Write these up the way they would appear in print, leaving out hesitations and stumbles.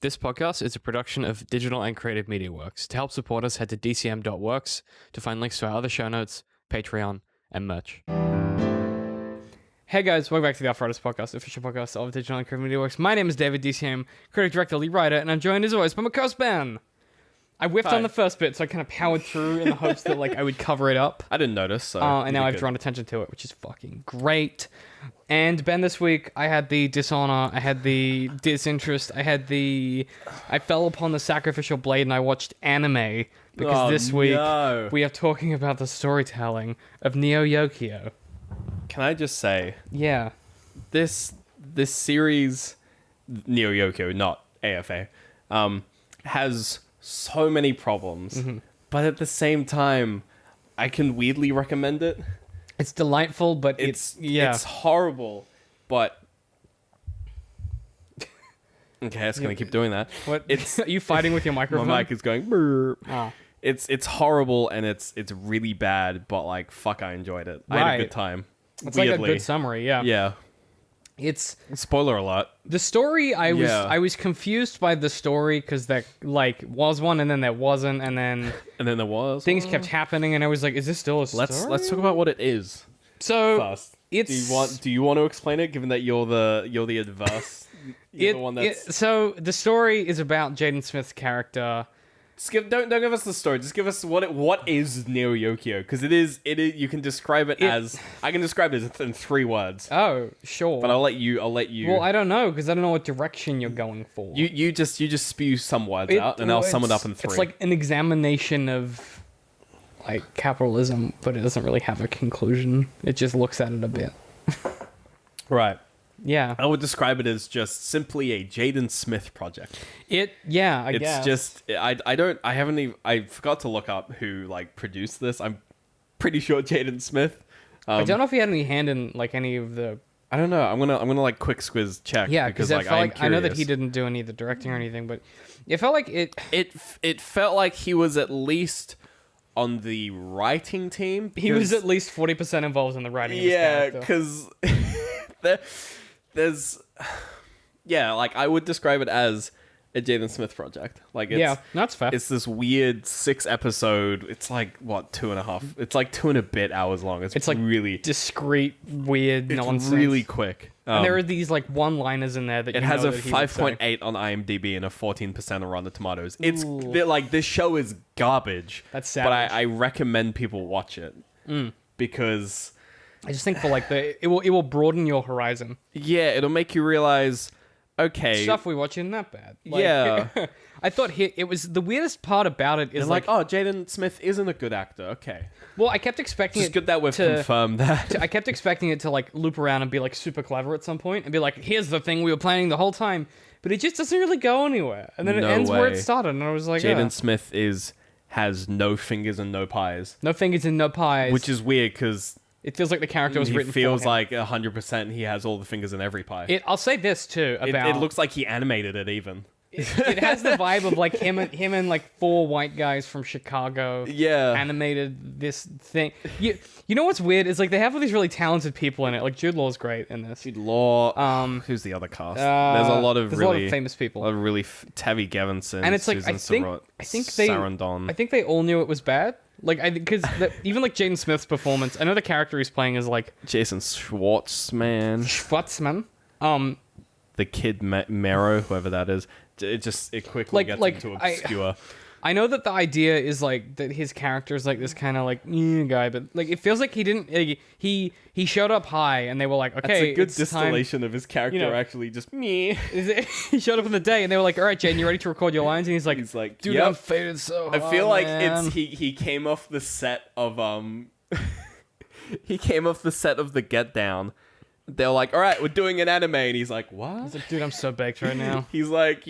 This podcast is a production of Digital and Creative Media Works. To help support us, head to dcm.works to find links to our other show notes, Patreon, and merch. Hey guys, welcome back to the Arthritis Podcast, official podcast of Digital and Creative Media Works. My name is David, DCM, creative director, lead writer, and I'm joined as always by my co-host Ben. I whiffed on the first bit, so I kind of powered through in the hopes that I would cover it up. I didn't notice, so... and now I've drawn attention to it, which is fucking great. And Ben, this week, I had the dishonor, I had the disinterest, I fell upon the sacrificial blade and I watched anime, because this week we are talking about the storytelling of Neo Yokio. Can I just say... Yeah. This series, Neo Yokio, not AFA, has so many problems, but at the same time, I can weirdly recommend it. It's delightful, but it's horrible, but... Okay, it's going to keep doing that. What? Are you fighting with your microphone? My mic is going... Brr. Oh. It's horrible, and it's really bad, but, fuck, I enjoyed it. I had a good time. It's weirdly. like a good summary, yeah. Yeah. It's... Spoiler alert. The story, I was confused by the story, because there, was one, and then there wasn't, and then... And then there was. Things kept happening, and I was like, is this still a story? Let's talk about what it is. So, first. It's... Do you want to explain it, given that you're the adverse? You're the one that's... So, the story is about Jaden Smith's character... Don't give us the story. Just give us what is Neo Yokio, because it is. You can describe it as. I can describe it in 3 words. Oh, sure. But I'll let you. Well, I don't know, because I don't know what direction you're going for. You just spew some words out, and I'll sum it up in 3. It's like an examination of capitalism, but it doesn't really have a conclusion. It just looks at it a bit. Right. Yeah. I would describe it as just simply a Jaden Smith project. I guess. It's just I forgot to look up who produced this. I'm pretty sure Jaden Smith. I don't know if he had any hand in any of the... I don't know. I'm gonna quick squiz check. Yeah, because I know that he didn't do any of the directing or anything, but it felt like it. It felt like he was at least on the writing team. He was at least 40% involved in the writing. Of his character. Because there's I would describe it as a Jaden Smith project. That's fair. It's this weird 6 episode. It's 2.5. It's 2 and a bit hours long. It's really discrete, weird nonsense. It's really quick. And there are these one-liners in there that it has a 5.8 on IMDb and a 14% on Rotten Tomatoes. It's this show is garbage. That's savage. But I recommend people watch it because. I just think for it will broaden your horizon. Yeah, it'll make you realize, okay, stuff we watch isn't that bad. Yeah, I thought it was the weirdest part about it is Jaden Smith isn't a good actor. Okay, well, I kept expecting it's good that we've confirmed that. I kept expecting it to loop around and be super clever at some point and be here's the thing we were planning the whole time, but it just doesn't really go anywhere, and then it ends where it started, and I was like, Jaden Smith has no fingers and no pies. No fingers and no pies, which is weird because. It feels like the character was written for him. It feels like 100% he has all the fingers in every pie. I'll say this, too, about... It looks like he animated it, even. It has the vibe of, him and 4 white guys from Chicago animated this thing. You know what's weird? Is, they have all these really talented people in it. Jude Law's great in this. Jude Law. Who's the other cast? There's a lot of famous people. A lot of really... Tavi Gevinson, and it's Susan Sarandon. I think they all knew it was bad. Because even Jaden Smith's performance, I know the character he's playing is Jason Schwartzman. The kid Mero, whoever that is. It quickly gets into obscure. I know that the idea is that his character is this kind of guy, but it feels like he didn't. He showed up high, and they were like, okay, that's a good distillation of his character. Actually, just me. He showed up in the day, and they were like, all right, Jaden, you ready to record your lines? And he's like, dude, I'm faded so hard. I feel like he came off the set of he came off the set of The Get Down. They're like, all right, we're doing an anime. And he's like, what? He's like, dude, I'm so baked right now. He's like,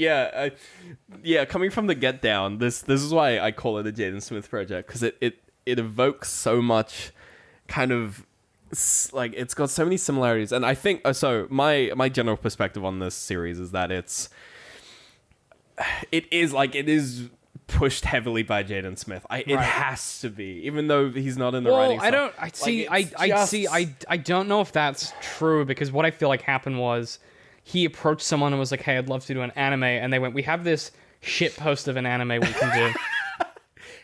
coming from The Get Down, this is why I call it a Jaden Smith project, because it evokes so much kind of, it's got so many similarities. And I think, so my general perspective on this series is that it is pushed heavily by Jaden Smith. It has to be, even though he's not in the writing. I don't know if that's true, because what I feel like happened was he approached someone and was like, hey, I'd love to do an anime. And they went, we have this shit post of an anime we can do.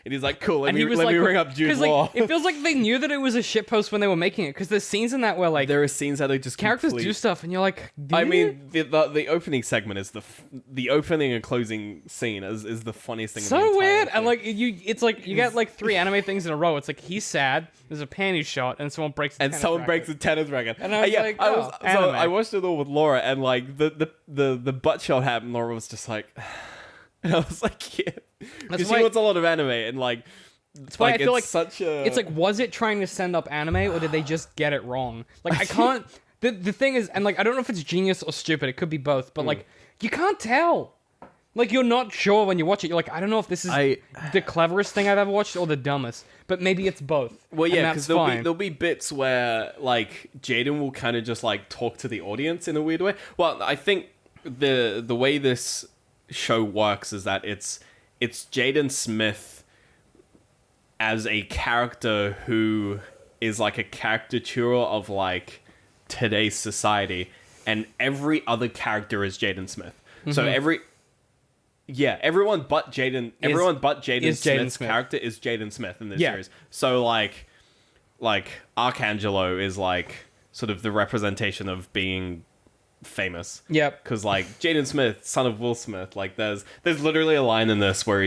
And he's like, cool, let And me he was ring up Jude 'cause, Law. Like, it feels like they knew that it was a shit post when they were making it, because there's scenes in that where like There are scenes that are just characters do stuff and you're like, I mean, the opening segment is the opening and closing scene is the funniest thing. in the so entire weird. thing. And like it's like you get like 3 anime things in a row. It's like he's sad, there's a panty shot, and someone breaks the and tennis someone racket. breaks the tennis racket. And I was like, oh, so anime. I watched it all with Laura, and like the butt shot happened. Laura was just like, and I was like, yeah, because she why- wants a lot of anime, and like. That's why I feel like such a... it's like, was it trying to send up anime, or did they just get it wrong? Like, I can't. The thing is, and like, I don't know if it's genius or stupid. It could be both, but like, you can't tell. Like, you're not sure when you watch it. You're like, I don't know if this is the cleverest thing I've ever watched or the dumbest. But maybe it's both. Well, yeah, because fine. there'll be bits where like Jaden will kind of just like talk to the audience in a weird way. Well, I think the way this show works is that it's Jaden Smith as a character who is like a caricature of like today's society, and every other character is Jaden Smith. So everyone but Jaden Smith's character is Jaden Smith in this series. So like Arcangelo is like sort of the representation of being famous. Yep. Because like Jaden Smith, son of Will Smith, like there's literally a line in this where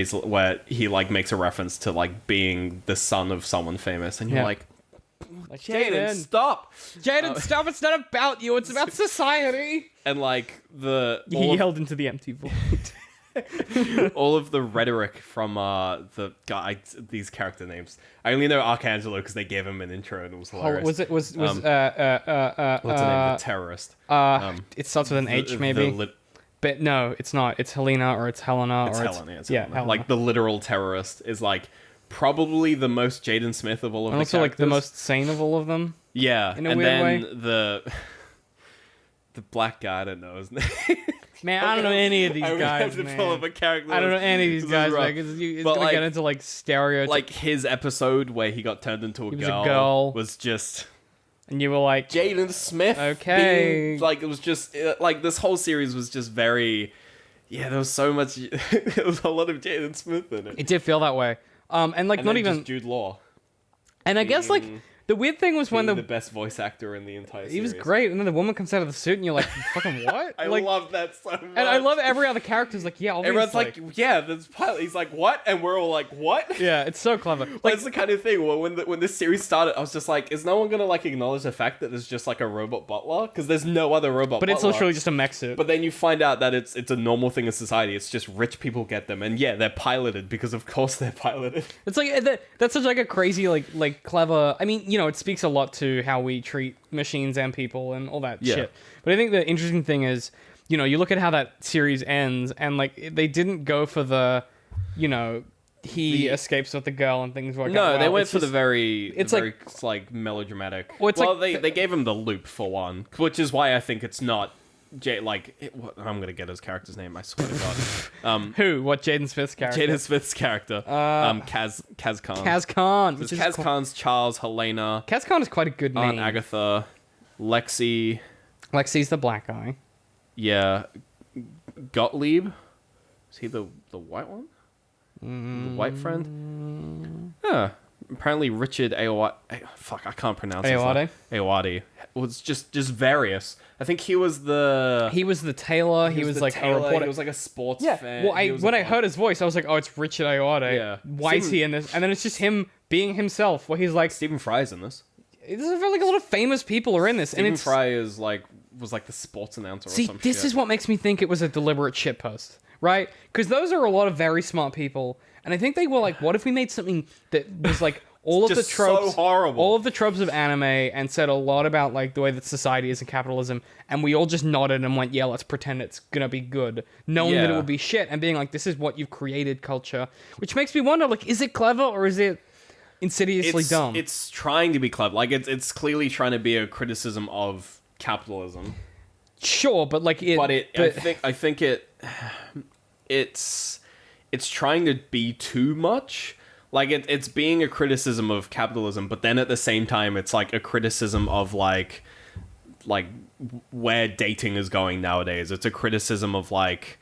he like makes a reference to like being the son of someone famous, and you're like Jaden, stop! Jaden, stop! It's not about you. It's about society. And like He yelled into the empty void. all of the rhetoric from the guy, these character names. I only know Arcangelo because they gave him an intro and it was hilarious. What's the name? The terrorist. It starts with an H, maybe. But no, it's not. It's Helena or it's Helena. It's or Helena. It's, It's yeah, Helena. Helena. Like the literal terrorist is like probably the most Jaden Smith of all of and the also characters. like the most sane of all of them. Yeah, in a and weird then way. the black guy, I don't know his name. Man, I don't know any of these I guys, have to man. pull up a character. I don't know any of these This is guys, rough. man, because it's But, gonna like- get into like stereotypes. Like his episode where he got turned into a was a girl, girl. was just and you were like, Jaden Smith. Okay. being, like it was just like this whole series was just very. Yeah, there was so much. There was a lot of Jaden Smith in it. it did feel that way. And like And not then even. just Jude Law. And I guess like the weird thing was when Being the best voice actor in the entire series. he was great, and then the woman comes out of the suit, and you're like, fucking what? I like, love that so much. and I love every other character's like, yeah, obviously. Everyone's like, yeah, this pilot. He's like, what? And we're all like, what? yeah, it's so clever. Like, Like, it's the kind of thing where when this series started, I was just like, is no one gonna like acknowledge the fact that there's just like a robot butler? Because there's no other robot but butler. it's literally just a mech suit. But then you find out that it's a normal thing in society. It's just rich people get them, and yeah, they're piloted because of course they're piloted. It's like that's such like a crazy like clever. I mean, you know, it speaks a lot to how we treat machines and people and all that Yeah. shit. But I think the interesting thing is, you know, you look at how that series ends, and like they didn't go for the, you know, he escapes with the girl and things work out. No, well. they went It's for the just- very, it's like melodramatic. Well, it's like they gave him the loop for one, which is why I think it's not. I'm gonna get his character's name. I swear to God. who? What Jaden Smith's character? Jaden Smith's character. Kaz Khan. Kaz Khan. It's Kaz Khan's Charles, Helena, Kaz Khan is quite a good Aunt name. Agatha, Lexi. Lexi's the black guy. Yeah, Gottlieb. Is he the white one? The white friend? Yeah. Apparently Richard Ayoade. Fuck, I can't pronounce his Ayoade? name. Ayoade. Was just various. I think he was the. He was the tailor. He was the like tailor, a reporter. He was like a sports Yeah. fan. Well, when I heard his voice, I was like, oh, it's Richard Ayoade. Yeah. Why is he in this? And then it's just him being himself, where he's like, Stephen Fry's in this. there's like a lot of famous people are in this, Stephen and it's Fry was like the sports announcer. see, or some this shit. is what makes me think it was a deliberate shitpost, right? Because those are a lot of very smart people, and I think they were like, what if we made something that was like all of the just tropes, so horrible. all of the tropes of anime, and said a lot about like the way that society is and capitalism, and we all just nodded and went, yeah, let's pretend it's gonna be good, knowing that it Yeah. would be shit, and being like, this is what you've created culture, which makes me wonder, like, is it clever or is it insidiously dumb? It's trying to be clever. Like it's clearly trying to be a criticism of capitalism. Sure, but like it, I think it's trying to be too much. Like it's being a criticism of capitalism, but then at the same time, it's like a criticism of like like where dating is going nowadays. It's a criticism of like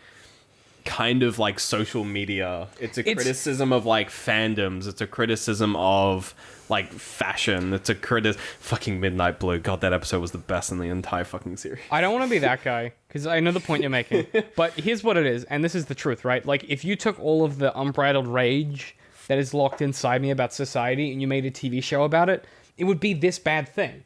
kind of like social media. It's a criticism of like fandoms. It's a criticism of like fashion. It's a fucking Midnight Blue. God, that episode was the best in the entire fucking series. I don't want to be that guy, because I know the point you're making. But here's what it is, and this is the truth, right? Like, if you took all of the unbridled rage that is locked inside me about society and you made a TV show about it, it would be this bad thing.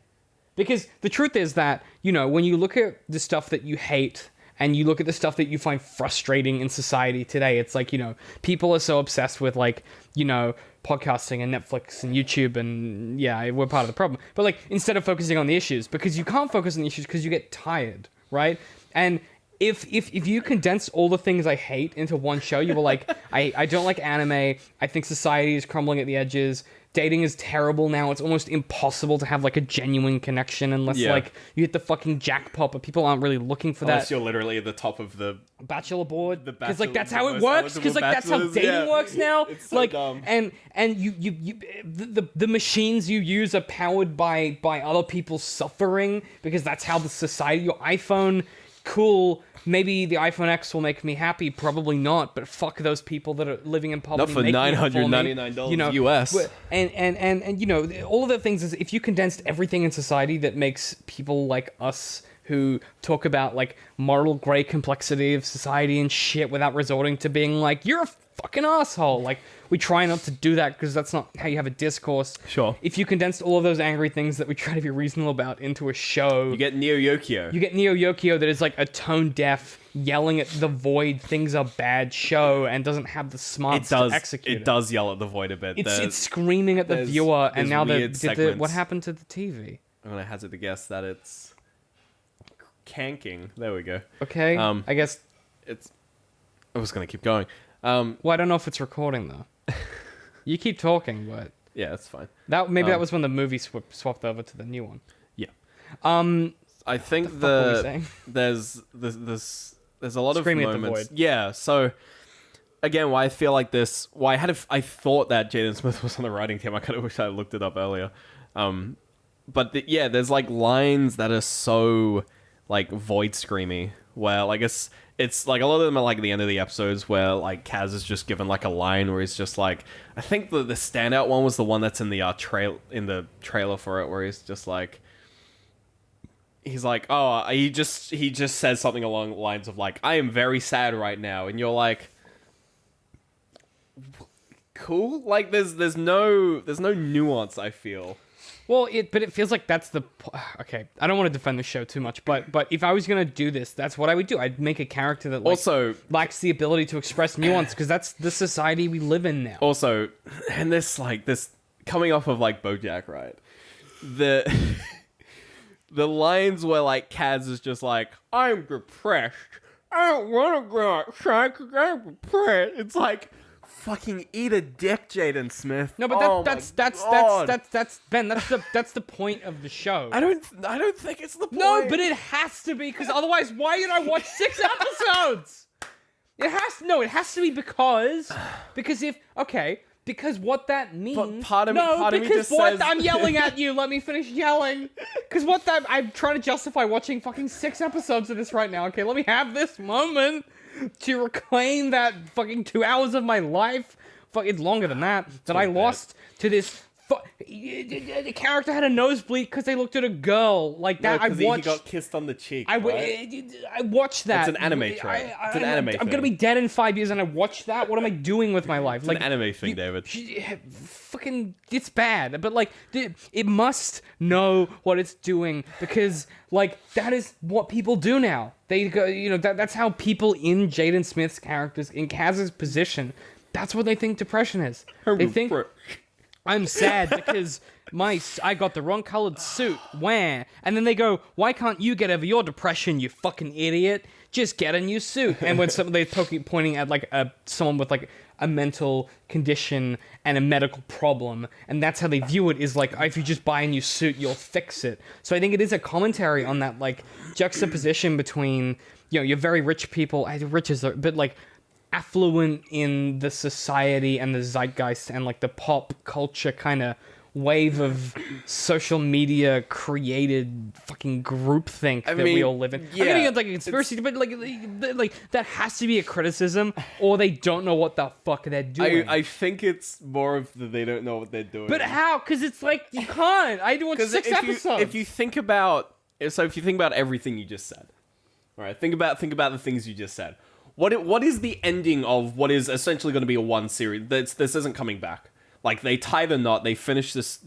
Because the truth is that, you know, when you look at the stuff that you hate and you look at the stuff that you find frustrating in society today, it's like, you know, people are so obsessed with, like, you know, podcasting and Netflix and YouTube, and yeah, we're part of the problem. But like, instead of focusing on the issues, because you can't focus on the issues because you get tired, right? And if you condense all the things I hate into one show, you were like, I don't like anime, I think society is crumbling at the edges, dating is terrible now, it's almost impossible to have like a genuine connection unless like you hit the fucking jackpot, but people aren't really looking for Unless that. you're literally at the top of the bachelor board, the because like that's how the it most works, because like that's how bachelors, dating works now. It's so like dumb. and you the machines you use are powered by other people's suffering, because that's how the society. Your iPhone, cool, maybe the iPhone X will make me happy, probably not, but fuck those people that are living in poverty. Not for $999 you know, US. And you know, all of the things is, if you condensed everything in society that makes people like us who talk about like moral gray complexity of society and shit without resorting to being like, you're a fucking asshole. Like, we try not to do that because that's not how you have a discourse. Sure. If you condensed all of those angry things that we try to be reasonable about into a show, You get Neo Yokio. you get Neo Yokio that is like a tone deaf, yelling at the void, things are bad show, and doesn't have the smarts to execute it. It does yell at the void a bit. It's screaming at the viewer, and now weird segments. what happened to the TV? I'm gonna hazard to guess that it's canking. There we go. Okay, I guess. It's. I was gonna keep going. Well, I don't know if it's recording though. You keep talking, but Yeah, that's fine. that that was when the movie swapped over to the new one. Yeah. Um, I think fuck were we saying? there's a lot Screaming of at the moments. void. Yeah. So again, why I feel like this. Why I thought that Jaden Smith was on the writing team. I kind of wish I looked it up earlier. But there's like lines that are so like void screamy, where like it's like a lot of them are like the end of the episodes where like Kaz is just given like a line where he's just like, I think the standout one was the one that's in the trailer for it, where he's just like, he's like, oh, he just says something along the lines of like, I am very sad right now, and you're like, cool, like there's no nuance, I feel. Well, but it feels like that's the... Okay, I don't want to defend the show too much, but if I was going to do this, that's what I would do. I'd make a character that also lacks the ability to express nuance, because that's the society we live in now. Also, and this coming off of like BoJack, right? The lines where like Kaz is just like, I'm depressed. I don't want to go outside because I'm depressed. It's like, fucking eat a dick, Jaden Smith. No, but that's Ben. That's the point of the show. I don't think it's the point. No, but it has to be, because otherwise, why did I watch 6 episodes? It has to be because because what that means. But part of me just says I'm yelling at you. Let me finish yelling. Because I'm trying to justify watching fucking 6 episodes of this right now. Okay, let me have this moment to reclaim that fucking 2 hours of my life. Fuck, it's longer than that. That I lost to this. The character had a nosebleed because they looked at a girl like that. No, he got kissed on the cheek. I watched that. It's an anime trait. It's an anime thing. I'm gonna be dead in 5 years and I watched that. What am I doing with my life? It's like an anime thing, David. Fucking, it's bad. But like, it must know what it's doing, because like that is what people do now. They go, you know, that's how people in Jaden Smith's characters, in Kaz's position, that's what they think depression is. They think, I'm sad because I got the wrong colored suit. Where? And then they go, why can't you get over your depression, you fucking idiot? Just get a new suit. And when they're pointing at like someone with like a mental condition and a medical problem, and that's how they view it, is like, if you just buy a new suit, you'll fix it. So I think it is a commentary on that like juxtaposition between, you know, you're very rich people, rich is, but like affluent in the society and the zeitgeist and like the pop culture kind of wave of social media created fucking groupthink that we all live in. I'm getting into like a conspiracy, but like that has to be a criticism, or they don't know what the fuck they're doing. I think it's more of they don't know what they're doing. But how? Because it's like you can't. I do want 6 episodes. If you think about everything you just said, all right, think about the things you just said. What is the ending of what is essentially going to be a one series? This isn't coming back. Like, they tie the knot, they finish this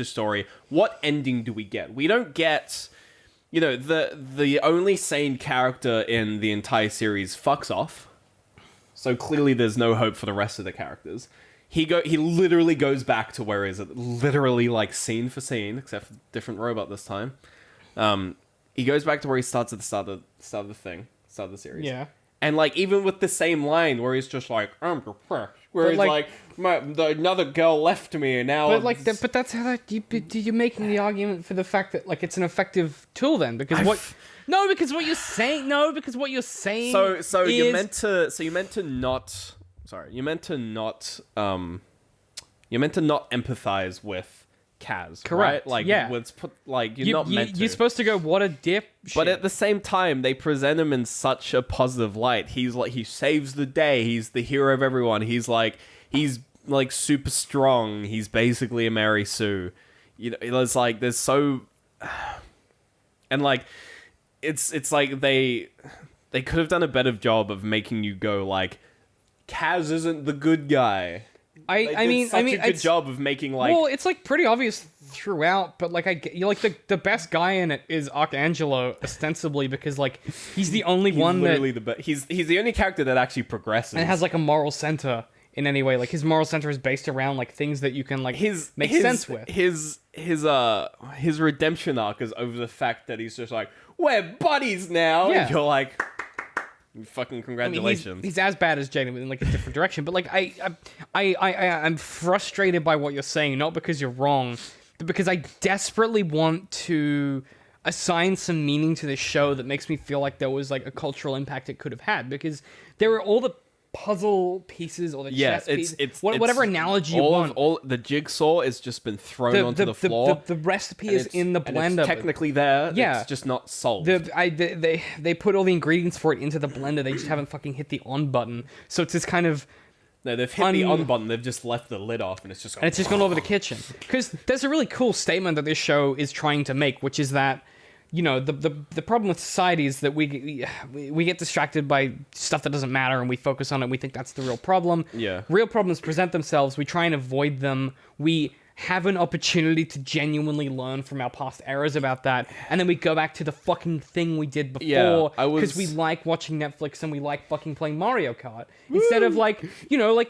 story. What ending do we get? We don't get, the only sane character in the entire series fucks off. So clearly there's no hope for the rest of the characters. He literally goes back to where is it? Literally like scene for scene, except for different robot this time. He goes back to where he starts at the start of the series. Yeah. And, like, even with the same line where he's just like, I'm depressed. Where but he's another girl left me and now... But that's how you're making the argument for the fact that, like, it's an effective tool then. Because what you're saying... So is... you're meant to not empathize with Kaz, correct? Right? Like, yeah. You're not meant to. You're supposed to go, what a dip. But at the same time, they present him in such a positive light. He's like, he saves the day. He's the hero of everyone. He's super strong. He's basically a Mary Sue. It's like there's so, and like, it's like they could have done a better job of making you go like, Kaz isn't the good guy. I mean, such a good job of making like. Well, it's like pretty obvious throughout, but like the best guy in it is Archangelo, ostensibly because like he's the only one literally that he's the only character that actually progresses and has like a moral center in any way. Like his moral center is based around like things that you can like make sense with. His redemption arc is over the fact that he's just like, we're buddies now. Yeah. And you're like. Fucking congratulations. I mean, he's as bad as Jaden, but in like a different direction. But like I'm frustrated by what you're saying, not because you're wrong, but because I desperately want to assign some meaning to this show that makes me feel like there was like a cultural impact it could have had. Because there are all the puzzle pieces or the chess pieces, whatever analogy you want. All the jigsaw has just been thrown onto the floor. The recipe is in the blender. It's technically there. Yeah, it's just not solved. They put all the ingredients for it into the blender. They just haven't fucking hit the on button. So it's this kind of no. They've hit the on button. They've just left the lid off, and it's just gone over the kitchen. Because there's a really cool statement that this show is trying to make, which is that. The problem with society is that we get distracted by stuff that doesn't matter and we focus on it and we think that's the real problem. Yeah. Real problems present themselves. We try and avoid them. We have an opportunity to genuinely learn from our past errors about that. And then we go back to the fucking thing we did before because we like watching Netflix and we like fucking playing Mario Kart. Woo! Instead of like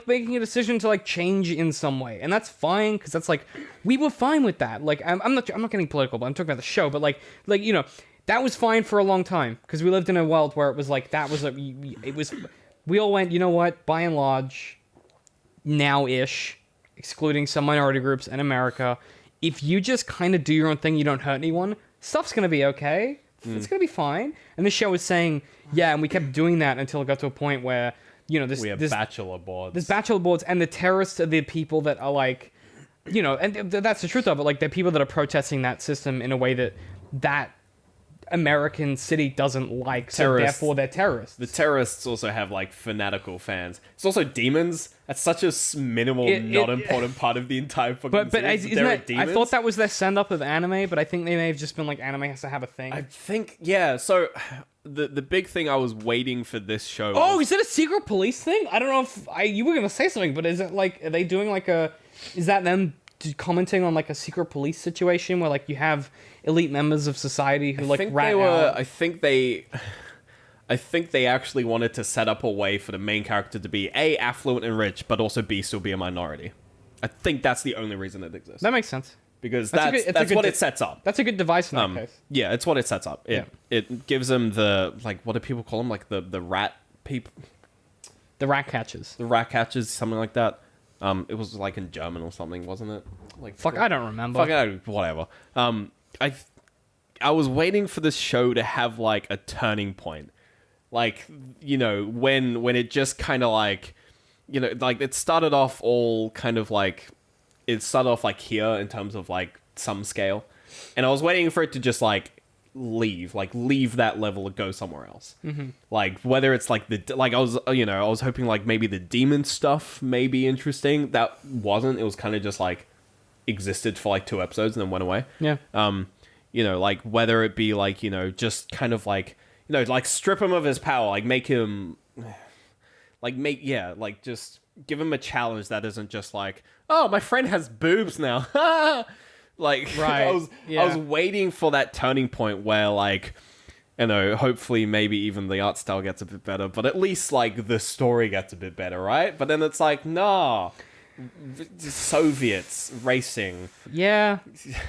making a decision to like change in some way. And that's fine because that's like, we were fine with that. Like, I'm not getting political, but I'm talking about the show. But like that was fine for a long time because we lived in a world where it was like, we all went, you know what, by and large, now-ish, excluding some minority groups in America, if you just kind of do your own thing, you don't hurt anyone, stuff's going to be okay. It's going to be fine. And this show was saying, yeah, and we kept doing that until it got to a point where, we have bachelor boards. There's bachelor boards, and the terrorists are the people that are like, and that's the truth of it. Like, they're people that are protesting that system in a way that American city doesn't like, so therefore they're terrorists. The terrorists also have like fanatical fans. It's also demons. That's such a minimal, not important part of the entire fucking series. But isn't that, I thought that was their send-up of anime, but I think they may have just been like, anime has to have a thing. I think, yeah, so the big thing I was waiting for this show is it a secret police thing? I don't know if you were going to say something, but is it like, are they doing like is that them commenting on like a secret police situation where like you have elite members of society who I think they actually wanted to set up a way for the main character to be A, affluent and rich, but also B, still be a minority. I think that's the only reason it exists. That makes sense. Because that's what it sets up. That's a good device in that case. Yeah, it's what it sets up. It gives them the, like, what do people call them? Like the rat people? The rat catchers. The rat catchers, something like that. It was like in German or something, wasn't it? Like fuck, I don't remember. Whatever. I was waiting for this show to have like a turning point, like when it just kind of like like it started off all kind of like it started off like here in terms of like some scale, and I was waiting for it to just like leave that level and go somewhere else. Like whether it's like I was hoping like maybe the demon stuff may be interesting. That wasn't. It was kind of just like existed for like 2 episodes and then went away. Yeah. Like whether it be like, just kind of like, like strip him of his power, like make him just give him a challenge that isn't just like, oh, my friend has boobs now. Like, right. I was waiting for that turning point where like, hopefully maybe even the art style gets a bit better, but at least like the story gets a bit better, right? But then it's like, nah. Soviets racing. Yeah.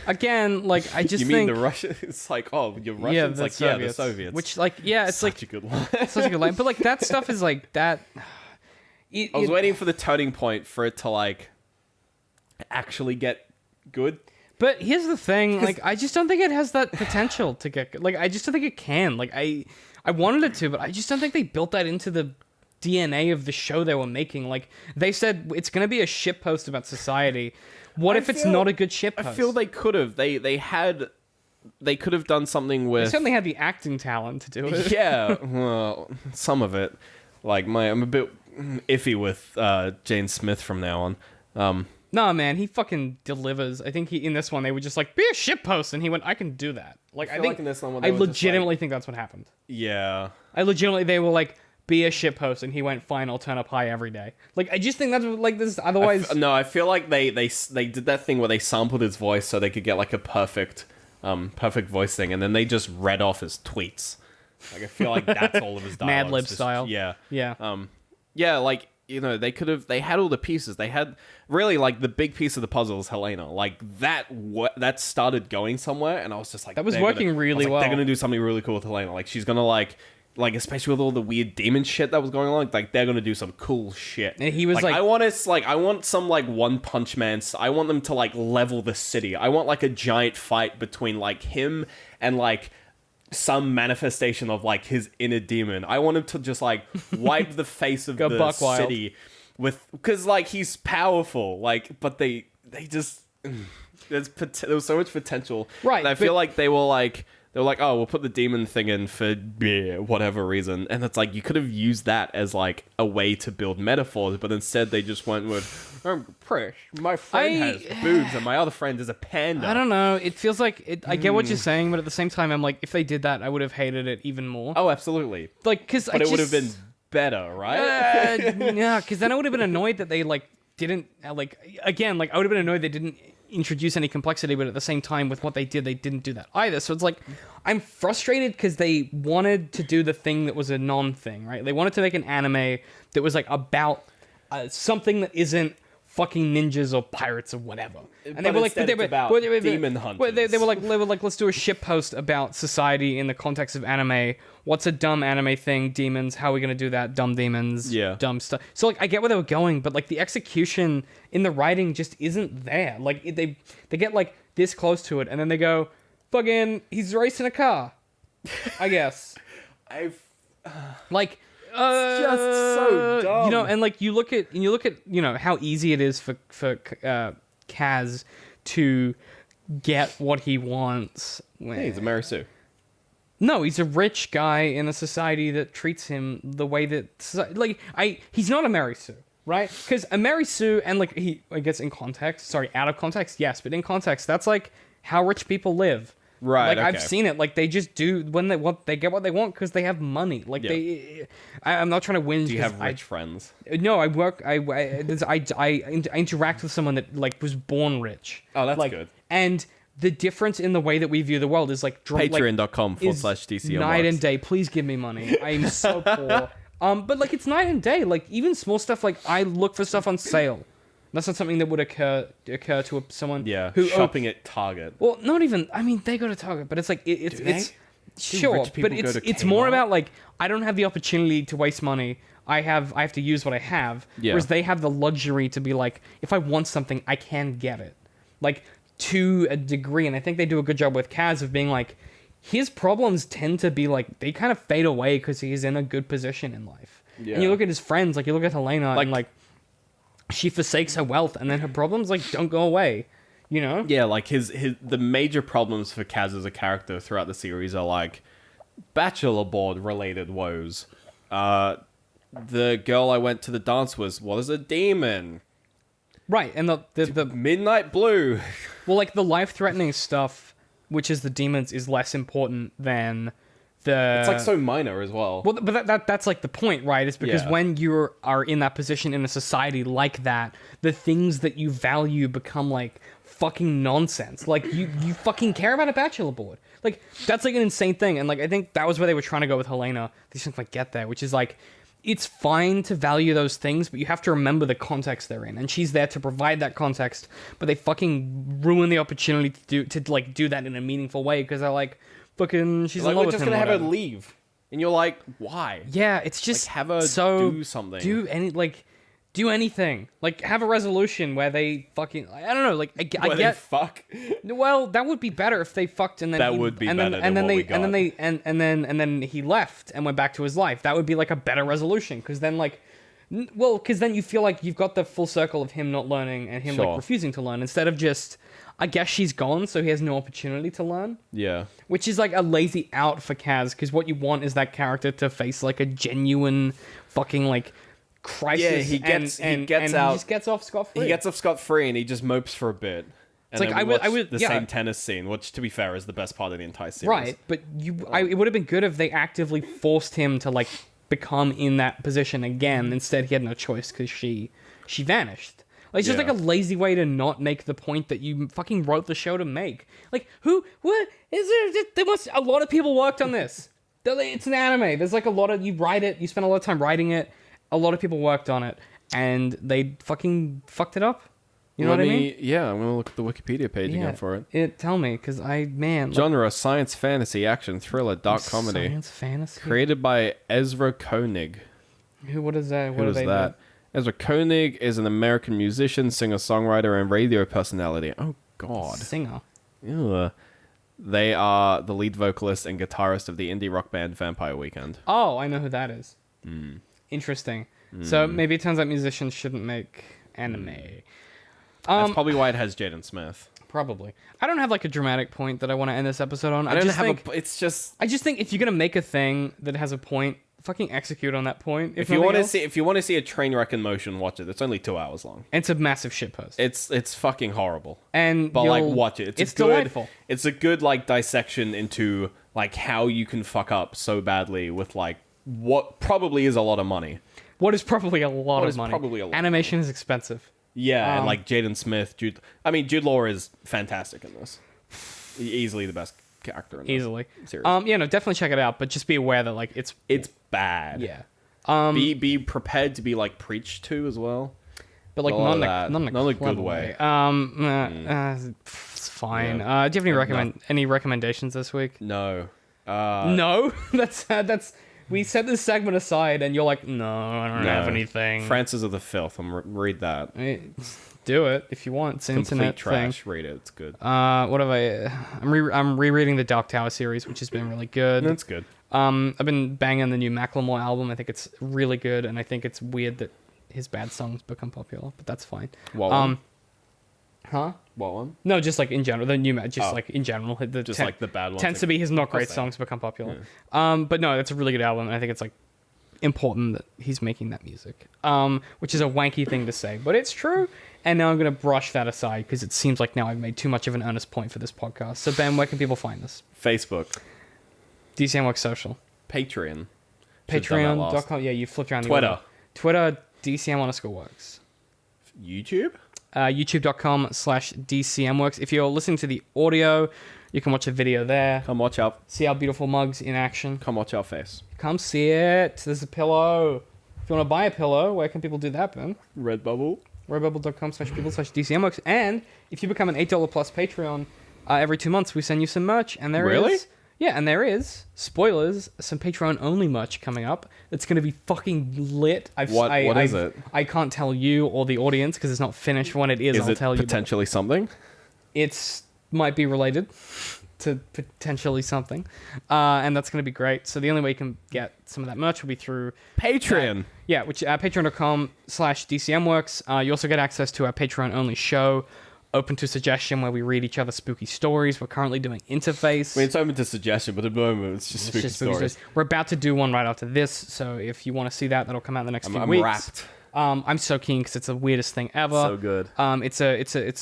Again, like I just you think mean the Russians? It's like, oh, you're Russians. the like Soviets. Yeah, the Soviets. Which like it's such like a good line. such a good line. But like that stuff is like that. I was waiting for the turning point for it to like actually get good. But here's the thing, like I just don't think it has that potential to get good. Like I just don't think it can. Like I wanted it to, but I just don't think they built that into the DNA of the show they were making. Like they said it's going to be a shitpost about society. What if it's not a good shitpost? I feel they could have. They could have done something with. They certainly had the acting talent to do it. Yeah, well, some of it. Like I'm a bit iffy with Jaden Smith from now on. Nah, man, he fucking delivers. I think in this one they were just like, be a shitpost, and he went, I can do that. Like I think like in this one I legitimately think that's what happened. Yeah. They were like, be a shitpost, and he went, fine, I'll turn up high every day. Like I just think that's like this. Otherwise, I feel like they did that thing where they sampled his voice so they could get like a perfect voice thing, and then they just read off his tweets. Like I feel like that's all of his dialogue. Mad Lib style. Yeah. Yeah. Yeah, like they had all the pieces. They had really like the big piece of the puzzle is Helena. Like that started going somewhere, and I was just like, that was working really well. They're gonna do something really cool with Helena. Like she's gonna like especially with all the weird demon shit that was going on. Like they're gonna do some cool shit. And he was I want some like One Punch Man. I want them to like level the city. I want like a giant fight between like him and like some manifestation of like his inner demon. I want him to just like wipe the face of the city because like he's powerful. Like, but they just there was so much potential. Right. And I feel like they were like, oh, we'll put the demon thing in for whatever reason, and it's like you could have used that as like a way to build metaphors, but instead they just went with, Prish, my friend has boobs and my other friend is a panda. I don't know. It feels like it. I get what you're saying, but at the same time, I'm like, if they did that, I would have hated it even more. Oh, absolutely. Like, but it would have been better, right? Yeah, because then I would have been annoyed that they like didn't like again. Like I would have been annoyed they didn't introduce any complexity, but at the same time with what they did, they didn't do that either. So it's like I'm frustrated because they wanted to do the thing that was a non-thing, right? They wanted to make an anime that was like about something that isn't fucking ninjas or pirates or whatever. And but they were like, demon hunters. They were like, let's do a shitpost about society in the context of anime. What's a dumb anime thing? Demons. How are we gonna do that? Dumb demons. Yeah. Dumb stuff. So like, I get where they were going, but like the execution in the writing just isn't there. Like they get like this close to it, and then they go, fucking, he's racing a car. I guess. Like. It's just so dumb. And like you look at how easy it is for Kaz to get what he wants. Hey, he's a Marisu. No, he's a rich guy in a society that treats him the way that he's not a Marisu, right? Because a Marisu, and like I guess out of context, yes, but in context, that's like how rich people live. Right. Like okay. I've seen it. Like they just do when they get what they want because they have money. Like I'm not trying to win. Do you have rich friends? No, I work. I interact with someone that like was born rich. Oh, that's good. And the difference in the way that we view the world is like Patreon.com/DCM. Night and day. Please give me money. I'm so poor. But like it's night and day. Like even small stuff. Like I look for stuff on sale. That's not something that would occur to someone who shopping at Target. Well, not even. I mean, they go to Target, but it's like it's sure, but it's more about like I don't have the opportunity to waste money. I have to use what I have. Yeah. Whereas they have the luxury to be like, if I want something, I can get it, like to a degree. And I think they do a good job with Kaz of being like, his problems tend to be like they kind of fade away because he's in a good position in life. Yeah. And you look at his friends, like you look at Helena, and like. she forsakes her wealth, and then her problems like don't go away. You know? Yeah, like the major problems for Kaz as a character throughout the series are like bachelor board related woes. The girl I went to the dance was a demon. Right, and the Midnight Blue. well, like the life-threatening stuff, which is the demons, is less important than the. It's like so minor as well. Well, but that's like the point, right? Is because Yeah. when you are in that position in a society like that, the things that you value become like fucking nonsense. Like you fucking care about a bachelor board. Like that's like an insane thing, and like I think that was where they were trying to go with Helena. They just didn't quite get there, which is like it's fine to value those things, but you have to remember the context they're in, and she's there to provide that context. But they fucking ruin the opportunity to do that in a meaningful way because they're like fucking she's Like, in love we're with just him. gonna have her whatever. leave, and you're like, why? Yeah, it's just Like, have her so do something. Do anything. Like have a resolution where they fucking I don't know. Like I Where they get fuck. well that would be better if they fucked and then That he, would be and then, better and than then what they we and then got. they and then he left and went back to his life. That would be like a better resolution because then like because then you feel like you've got the full circle of him not learning and him Sure. like refusing to learn instead of just I guess she's gone so he has no opportunity to learn. Yeah. Which is like a lazy out for Kaz, because what you want is that character to face like a genuine fucking like crisis. Yeah, he gets out. He just gets off scot-free. He gets off scot-free and he just mopes for a bit. And like, then I we would- watch the yeah. same tennis scene, which, to be fair, is the best part of the entire series. right, but it would have been good if they actively forced him to like become in that position again. Instead, he had no choice because she vanished. Like, it's just Yeah. like a lazy way to not make the point that you fucking wrote the show to make. Like, what is there? There must a lot of people worked on this. It's an anime. There's like a lot of you write it. You spend a lot of time writing it. A lot of people worked on it, and they fucking fucked it up. You know what I mean? Yeah, I'm gonna look at the Wikipedia page again for it. Tell me, because man. Genre: science, fantasy, action, thriller, dark comedy. Science fantasy. Created by Ezra Koenig. What is that? What Who is that? Ezra Koenig is an American musician, singer, songwriter, and radio personality. Oh God. Singer. Ew. They are the lead vocalist and guitarist of the indie rock band Vampire Weekend. Oh, I know who that is. Interesting. So maybe it turns out musicians shouldn't make anime. That's probably why it has Jaden Smith. Probably. I don't have like a dramatic point that I want to end this episode on. I don't just have think, it's just I just think if you're gonna make a thing that has a point, fucking execute on that point. if you want to see a train wreck in motion, watch it. It's only 2 hours long. it's a massive shitpost. It's fucking horrible. And But like watch it. It's a good, delightful. It's a good like dissection into like how you can fuck up so badly with like what probably is a lot of money. What is probably a lot What of is money. probably a lot of Animation is expensive. Yeah, and like Jaden Smith, Jude Law is fantastic in this. Easily the best character in this Easily. series. Yeah, no, definitely check it out, but just be aware that like it's bad. yeah. Be prepared to be like preached to as well. But like a lot not of in a that. Not in a clever good way. It's fine. Yeah. Do you have any recommendations this week? No. No, that's we set this segment aside, and you're like, no, I don't have anything. Francis of the Filth. Read that. Do it if you want. It's an Complete internet trash. thing. Read it. It's good. What have I'm rereading the Dark Tower series, which has been really good. That's good. I've been banging the new Macklemore album. I think it's really good, and I think it's weird that his bad songs become popular, but that's fine. What one? Huh? What one? No, just like in general, the new like in general, Like the bad ones. tends to be his not great songs become popular. But no, it's a really good album, and I think it's like important that he's making that music. Which is a wanky thing to say, but it's true. And now I'm gonna brush that aside because it seems like now I've made too much of an earnest point for this podcast. So Ben, where can people find us? Facebook. DCM Works Social. Patreon. Patreon.com. Yeah, you flipped around. Twitter. Twitter, DCM_works. YouTube? YouTube.com/DCMworks. If you're listening to the audio, you can watch a video there. Come watch our See our beautiful mugs in action. face. Come see it. There's a pillow. If you want to buy a pillow, where can people do that, Ben? Redbubble. Redbubble.com/people/DCMworks. And if you become an $8 plus Patreon, every 2 months we send you some merch. And there Really? is... Yeah, and there is, spoilers, some Patreon-only merch coming up. It's going to be fucking lit. What is it? I can't tell you or the audience because it's not finished. When it is, Is I'll it tell you. potentially something? It's might be related to potentially something. And that's going to be great. So the only way you can get some of that merch will be through Patreon. which patreon.com/DCMworks. You also get access to our Patreon-only show, Open to Suggestion, where we read each other's spooky stories. We're currently doing Interface. I mean, it's open to suggestion, but at the moment, it's just spooky stories. We're about to do one right after this, so if you want to see that, that'll come out in the next few I'm weeks. wrapped. I'm so keen because it's the weirdest thing ever. So good. It's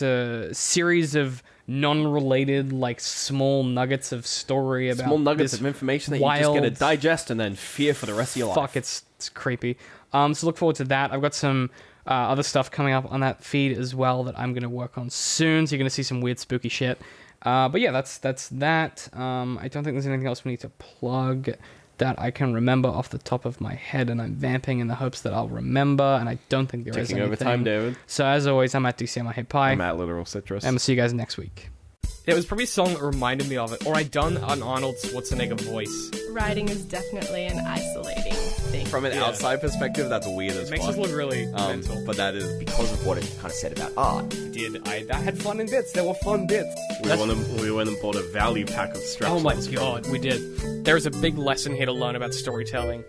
a series of non-related, like, small nuggets of story about Small nuggets of information that you just get to digest and then fear for the rest of your life. Fuck, it's creepy. So look forward to that. I've got some other stuff coming up on that feed as well that I'm going to work on soon. So you're going to see some weird, spooky shit. But yeah, that's that. I don't think there's anything else we need to plug that I can remember off the top of my head, and I'm vamping in the hopes that I'll remember, and I don't think there is Taking anything. over time, David. So as always, I'm at DCM I Hate Pie. I'm at Literal Citrus. And we'll see you guys next week. There was probably a song that reminded me of it, or I'd done an Arnold Schwarzenegger voice. Writing is definitely an isolating thing. From an outside perspective, that's weird as It makes fuck. us look really mental. But that is Because of what it kind of said about art. I had fun in bits. There were fun bits. We went and bought a value pack of straps. Oh my god, we did. There is a big lesson here to learn about storytelling.